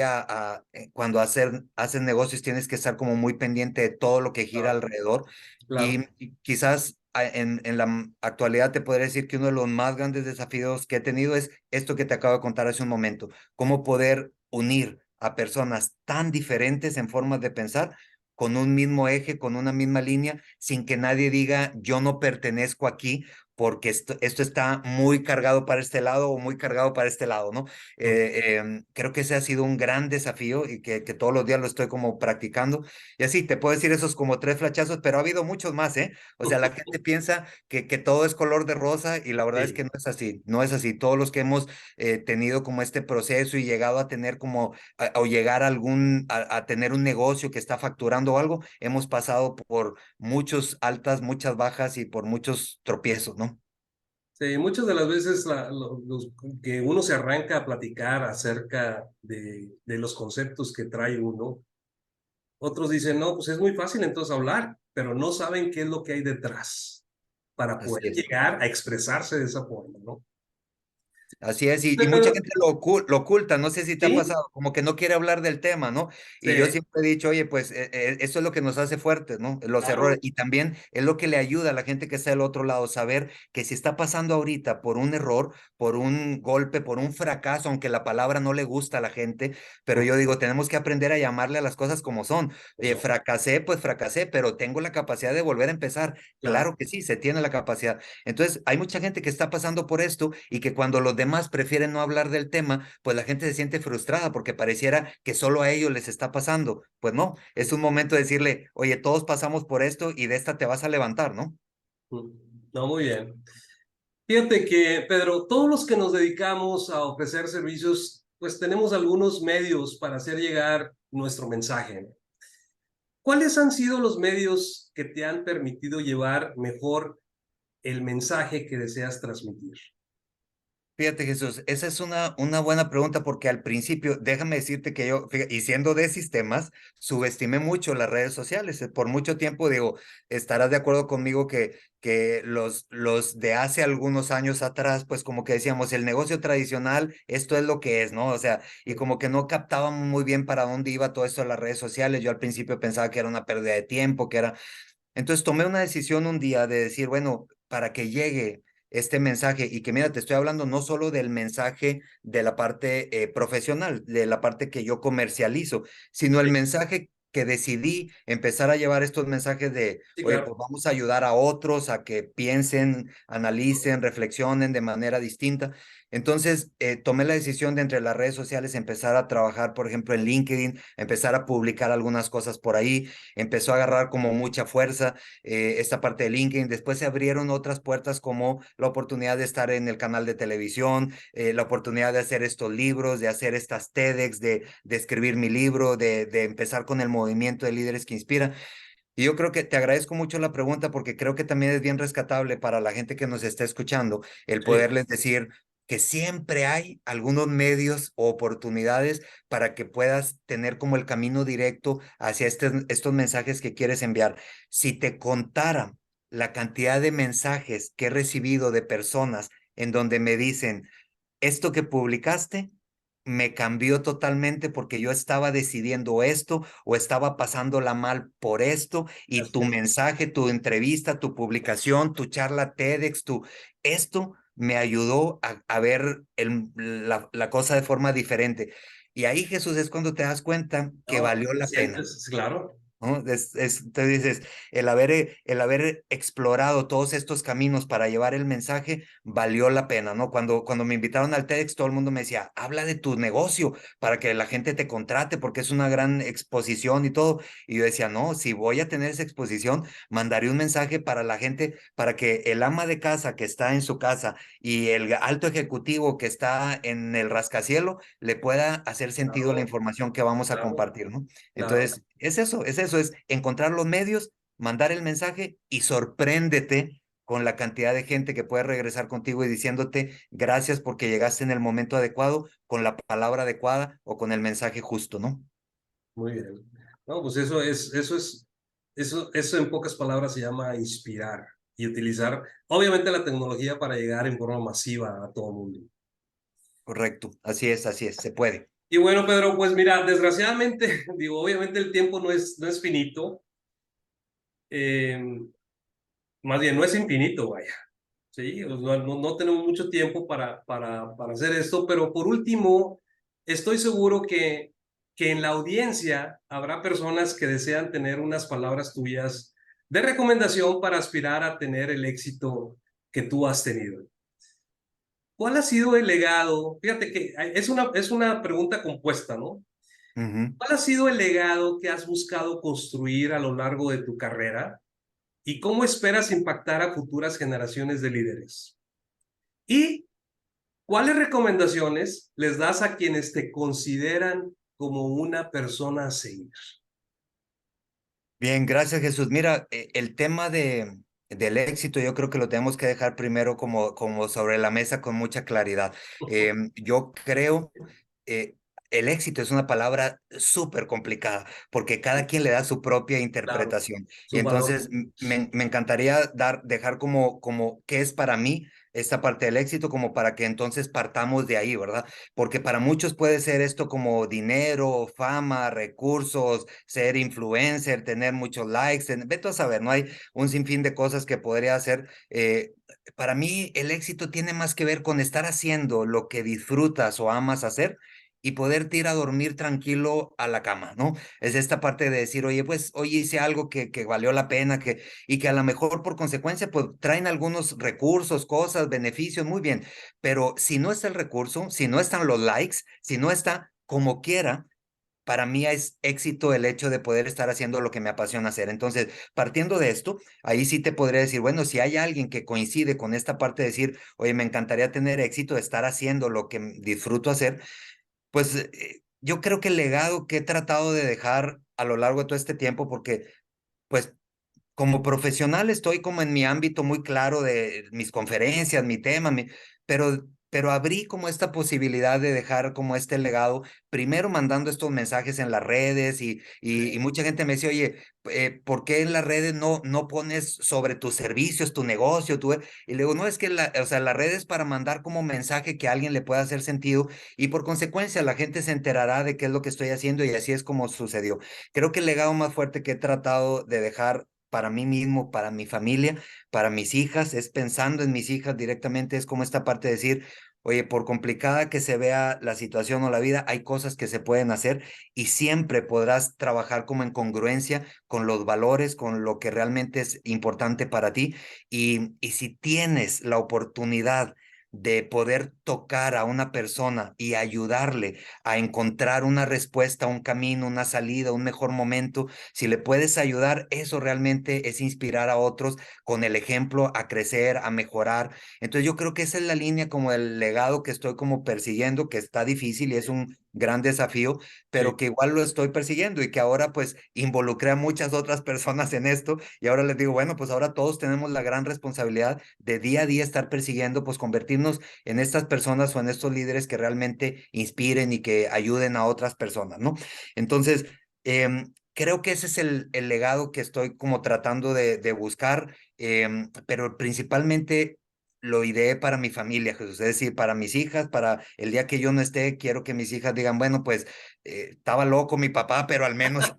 cuando haces negocios tienes que estar como muy pendiente de todo lo que gira claro, alrededor claro. y quizás en la actualidad te podría decir que uno de los más grandes desafíos que he tenido es esto que te acabo de contar hace un momento, cómo poder unir a personas tan diferentes en formas de pensar con un mismo eje, con una misma línea, sin que nadie diga yo no pertenezco aquí porque esto está muy cargado para este lado o muy cargado para este lado, ¿no? Creo que ese ha sido un gran desafío y que todos los días lo estoy como practicando. Y así, te puedo decir esos como tres flachazos, pero ha habido muchos más, ¿eh? O sea, la gente piensa que todo es color de rosa y la verdad es que Sí. no es así, no es así. Todos los que hemos tenido como este proceso y llegado a tener como, o llegar a a tener un negocio que está facturando algo, hemos pasado por muchos altas, muchas bajas y por muchos tropiezos, ¿no? Sí, muchas de las veces que uno se arranca a platicar acerca de los conceptos que trae uno, otros dicen, no, pues es muy fácil entonces hablar, pero no saben qué es lo que hay detrás para Así poder es. llegar a expresarse de esa forma, ¿no? Así es, y mucha Pero, gente lo oculta, no sé si te ha sí, pasado, como que no quiere hablar del tema, ¿no? sí, Y yo siempre he dicho, oye, pues eso es lo que nos hace fuertes, ¿no? Los errores, claro, y también es lo que le ayuda a la gente que está del otro lado, saber que si está pasando ahorita por un error, por un golpe, por un fracaso, aunque la palabra no le gusta a la gente, pero yo digo, tenemos que aprender a llamarle a las cosas como son. eso, Fracasé, pues fracasé, pero tengo la capacidad de volver a empezar. claro. Claro que sí, se tiene la capacidad. Entonces, hay mucha gente que está pasando por esto y que cuando los demás prefieren no hablar del tema, pues la gente se siente frustrada porque pareciera que solo a ellos les está pasando. Pues no, es un momento de decirle, oye, todos pasamos por esto y de esta te vas a levantar, ¿no? No, muy bien. Fíjate que, Pedro, todos los que nos dedicamos a ofrecer servicios, pues tenemos algunos medios para hacer llegar nuestro mensaje. ¿Cuáles han sido los medios que te han permitido llevar mejor el mensaje que deseas transmitir? Fíjate, Jesús, esa es una buena pregunta porque al principio, déjame decirte que yo, y siendo de sistemas, subestimé mucho las redes sociales. Por mucho tiempo, digo, estarás de acuerdo conmigo que los de hace algunos años atrás, pues como que decíamos, el negocio tradicional, esto es lo que es, ¿no? O sea, y como que no captábamos muy bien para dónde iba todo esto de las redes sociales. Yo al principio pensaba que era una pérdida de tiempo, que era Entonces tomé una decisión un día de decir, bueno, para que llegue este mensaje y que mira, te estoy hablando no solo del mensaje de la parte profesional, de la parte que yo comercializo, sino el Sí, mensaje que decidí empezar a llevar estos mensajes de, sí, oye, claro. pues vamos a ayudar a otros a que piensen, analicen, reflexionen de manera distinta. Entonces, tomé la decisión de entre las redes sociales empezar a trabajar, por ejemplo, en LinkedIn, empezar a publicar algunas cosas por ahí, empezó a agarrar como mucha fuerza esta parte de LinkedIn. Después se abrieron otras puertas como la oportunidad de estar en el canal de televisión, la oportunidad de hacer estos libros, de hacer estas TEDx, de escribir mi libro, de empezar con el movimiento de líderes que inspira. Y yo creo que te agradezco mucho la pregunta porque creo que también es bien rescatable para la gente que nos está escuchando el Sí, poderles decir que siempre hay algunos medios o oportunidades para que puedas tener como el camino directo hacia estos mensajes que quieres enviar. Si te contara la cantidad de mensajes que he recibido de personas en donde me dicen, esto que publicaste me cambió totalmente porque yo estaba decidiendo esto o estaba pasándola mal por esto y así tu es. mensaje, tu entrevista, tu publicación, tu charla TEDx, esto me ayudó a ver la cosa de forma diferente. Y ahí, Jesús, es cuando te das cuenta que No, valió te la pena. sientes, claro. ¿No? Te dices, el haber explorado todos estos caminos para llevar el mensaje valió la pena, ¿no? Cuando me invitaron al TEDx, todo el mundo me decía, habla de tu negocio para que la gente te contrate porque es una gran exposición y todo. Y yo decía, no, si voy a tener esa exposición, mandaré un mensaje para la gente, para que el ama de casa que está en su casa y el alto ejecutivo que está en el rascacielo le pueda hacer sentido la Claro, información que vamos a claro, compartir, ¿no? claro. Entonces, es encontrar los medios, mandar el mensaje y sorpréndete con la cantidad de gente que puede regresar contigo y diciéndote gracias porque llegaste en el momento adecuado, con la palabra adecuada o con el mensaje justo, ¿no? Muy bien. No, pues eso en pocas palabras se llama inspirar y utilizar, obviamente, la tecnología para llegar en forma masiva a todo el mundo. Correcto, así es, se puede. Y bueno, Pedro, pues mira, desgraciadamente, digo, obviamente el tiempo no es finito, eh, más bien no es infinito, vaya. Sí, no tenemos mucho tiempo para hacer esto, pero por último, estoy seguro que en la audiencia habrá personas que desean tener unas palabras tuyas de recomendación para aspirar a tener el éxito que tú has tenido. ¿Cuál ha sido el legado? Fíjate que es una pregunta compuesta, ¿no? Ujú. ¿Cuál ha sido el legado que has buscado construir a lo largo de tu carrera y cómo esperas impactar a futuras generaciones de líderes? ¿Y cuáles recomendaciones les das a quienes te consideran como una persona a seguir? Bien, gracias Jesús. Mira, el tema del éxito yo creo que lo tenemos que dejar primero como sobre la mesa con mucha claridad. Yo creo, eh, el éxito es una palabra súper complicada porque cada quien le da su propia Claro, interpretación. Y su valor. entonces me encantaría dejar como qué es para mí esta parte del éxito, como para que entonces partamos de ahí, ¿verdad? Porque para muchos puede ser esto como dinero, fama, recursos, ser influencer, tener muchos likes, vete a saber, ¿no? Hay un sinfín de cosas que podría hacer. Para mí el éxito tiene más que ver con estar haciendo lo que disfrutas o amas hacer y poderte ir a dormir tranquilo a la cama, ¿no? Es esta parte de decir, oye, pues, oye, hice algo que valió la pena, y que a lo mejor por consecuencia, pues, traen algunos recursos, cosas, beneficios, muy bien, pero si no está el recurso, si no están los likes, si no está como quiera, para mí es éxito el hecho de poder estar haciendo lo que me apasiona hacer. Entonces, partiendo de esto, ahí sí te podría decir, bueno, si hay alguien que coincide con esta parte de decir, oye, me encantaría tener éxito, estar haciendo lo que disfruto hacer, pues yo creo que el legado que he tratado de dejar a lo largo de todo este tiempo, porque pues como profesional estoy como en mi ámbito muy claro de mis conferencias, mi tema, pero abrí como esta posibilidad de dejar como este legado, primero mandando estos mensajes en las redes y Sí, mucha gente me decía, oye, ¿por qué en las redes no pones sobre tus servicios, tu negocio? Y le digo, no, es que o sea, las redes para mandar como mensaje que a alguien le pueda hacer sentido y por consecuencia la gente se enterará de qué es lo que estoy haciendo y así es como sucedió. Creo que el legado más fuerte que he tratado de dejar para mí mismo, para mi familia, para mis hijas, es pensando en mis hijas directamente, es como esta parte de decir, oye, por complicada que se vea la situación o la vida, hay cosas que se pueden hacer y siempre podrás trabajar como en congruencia con los valores, con lo que realmente es importante para ti. Y si tienes la oportunidad de poder tocar a una persona y ayudarle a encontrar una respuesta, un camino, una salida, un mejor momento, si le puedes ayudar, eso realmente es inspirar a otros con el ejemplo a crecer, a mejorar. Entonces yo creo que esa es la línea como el legado que estoy como persiguiendo, que está difícil y es un gran desafío, pero Sí. que igual lo estoy persiguiendo y que ahora pues involucré a muchas otras personas en esto y ahora les digo, bueno, pues ahora todos tenemos la gran responsabilidad de día a día estar persiguiendo, pues convertirnos en estas personas o en estos líderes que realmente inspiren y que ayuden a otras personas, ¿no? Entonces, creo que ese es el legado que estoy como tratando de buscar, pero principalmente lo ideé para mi familia, Jesús, es decir, para mis hijas, para el día que yo no esté, quiero que mis hijas digan, bueno, pues estaba loco mi papá, pero al menos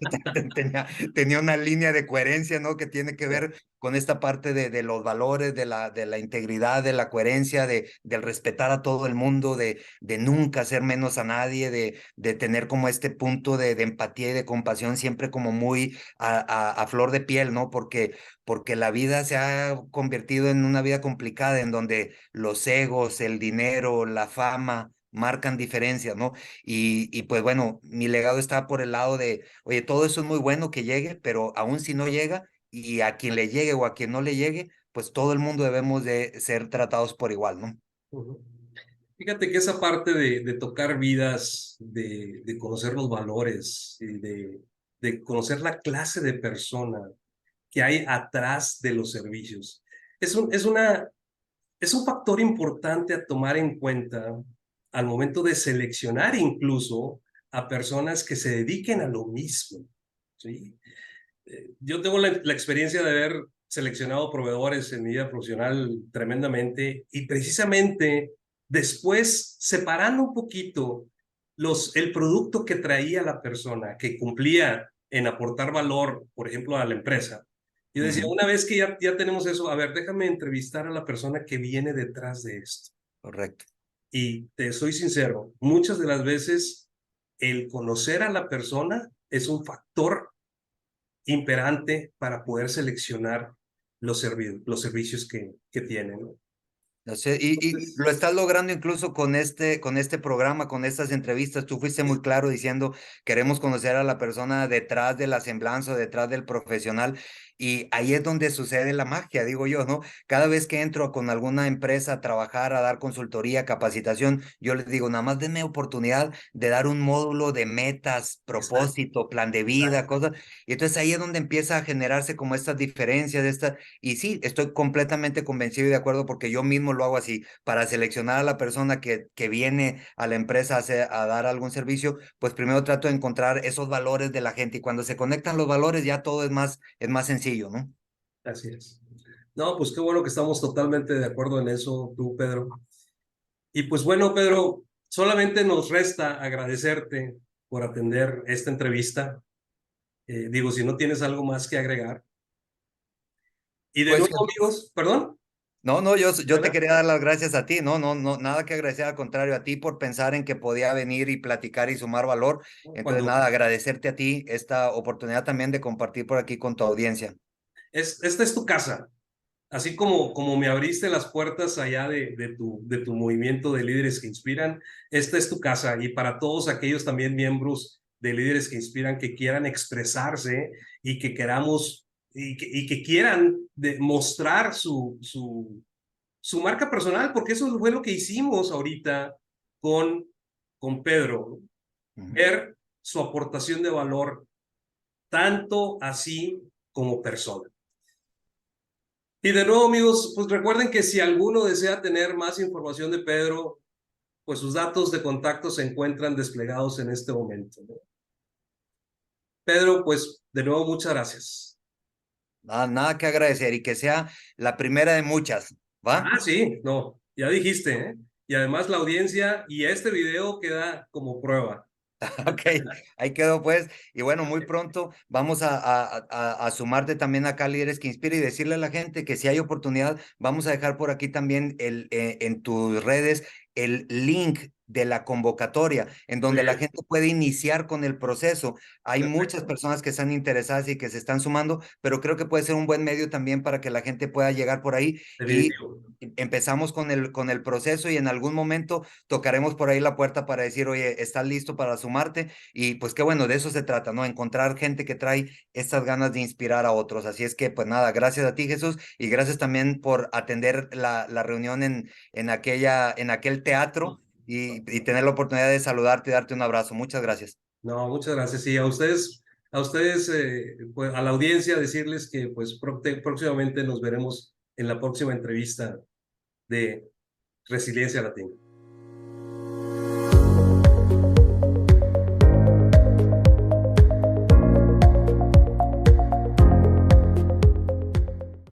tenía una línea de coherencia, ¿no? Que tiene que ver con esta parte de los valores, de la integridad, de la coherencia, del respetar a todo el mundo, de nunca hacer menos a nadie, de tener como este punto de empatía y de compasión siempre como muy a flor de piel, ¿no? Porque la vida se ha convertido en una vida complicada en donde los egos, el dinero, la fama marcan diferencias, ¿no? Y pues bueno, mi legado está por el lado de, oye, todo eso es muy bueno que llegue, pero aún si no llega, y a quien le llegue o a quien no le llegue, pues todo el mundo debemos de ser tratados por igual, ¿no? Ujú. Fíjate que esa parte de tocar vidas, de conocer los valores, y de conocer la clase de persona que hay atrás de los servicios, es un factor importante a tomar en cuenta al momento de seleccionar incluso a personas que se dediquen a lo mismo, ¿sí? Yo tengo la experiencia de haber seleccionado proveedores en mi vida profesional tremendamente y precisamente después separando un poquito el producto que traía la persona, que cumplía en aportar valor, por ejemplo, a la empresa. Yo decía, Ujú, una vez que ya tenemos eso, a ver, déjame entrevistar a la persona que viene detrás de esto. correcto. Y te soy sincero, muchas de las veces el conocer a la persona es un factor imperante para poder seleccionar los servicios que tienen, ¿no? No sé, y Entonces, lo estás logrando incluso con este programa, con estas entrevistas. Tú fuiste muy claro diciendo, queremos conocer a la persona detrás de la semblanza, detrás del profesional. Y ahí es donde sucede la magia, digo yo, ¿no? Cada vez que entro con alguna empresa a trabajar, a dar consultoría, capacitación, yo les digo, nada más denme oportunidad de dar un módulo de metas, exacto, propósito, plan de vida, exacto. cosas. Y entonces ahí es donde empieza a generarse como estas diferencias, y sí, estoy completamente convencido y de acuerdo porque yo mismo lo hago así. Para seleccionar a la persona que viene a la empresa a dar algún servicio, pues primero trato de encontrar esos valores de la gente y cuando se conectan los valores ya todo es más sencillo, ¿no? Así es. No, pues qué bueno que estamos totalmente de acuerdo en eso, tú, Pedro. Y pues bueno, Pedro, solamente nos resta agradecerte por atender esta entrevista. Digo, si no tienes algo más que agregar. Y de Pues nuevo, amigos, perdón, no, no, yo te ¿verdad? quería dar las gracias a ti, no, no, no, nada que agradecer, al contrario, a ti por pensar en que podía venir y platicar y sumar valor. Entonces, Cuando nada, agradecerte a ti esta oportunidad también de compartir por aquí con tu audiencia. esta es tu casa. Así como me abriste las puertas allá de tu movimiento de líderes que inspiran, esta es tu casa y para todos aquellos también miembros de líderes que inspiran que quieran expresarse y que queramos y que quieran mostrar su marca personal, porque eso fue lo que hicimos ahorita con, con Pedro, ¿no? Ujú. Ver su aportación de valor, tanto así como persona. Y de nuevo, amigos, pues recuerden que si alguno desea tener más información de Pedro, pues sus datos de contacto se encuentran desplegados en este momento, ¿no? Pedro, pues de nuevo, muchas gracias. Nada, nada que agradecer y que sea la primera de muchas, ¿va? Ah, sí, no, ya dijiste, ¿eh? Y además la audiencia y este video queda como prueba. Ok, ahí quedó pues. Y bueno, muy pronto vamos a sumarte también acá a Líderes que Inspira y decirle a la gente que si hay oportunidad, vamos a dejar por aquí también en tus redes el link de la convocatoria, en Muy donde la bien, gente puede iniciar con el proceso. Hay muchas perfecto, personas que están interesadas y que se están sumando, pero creo que puede ser un buen medio también para que la gente pueda llegar por ahí y definitivo. empezamos con el proceso y en algún momento tocaremos por ahí la puerta para decir, oye, ¿estás listo para sumarte? Y pues qué bueno, de eso se trata, ¿no? Encontrar gente que trae estas ganas de inspirar a otros. Así es que, pues nada, gracias a ti, Jesús, y gracias también por atender la reunión en aquel teatro y tener la oportunidad de saludarte y darte un abrazo. Muchas gracias. No, muchas gracias. Y a ustedes, pues, a la audiencia, decirles que pues próximamente nos veremos en la próxima entrevista de Resiliencia Latina.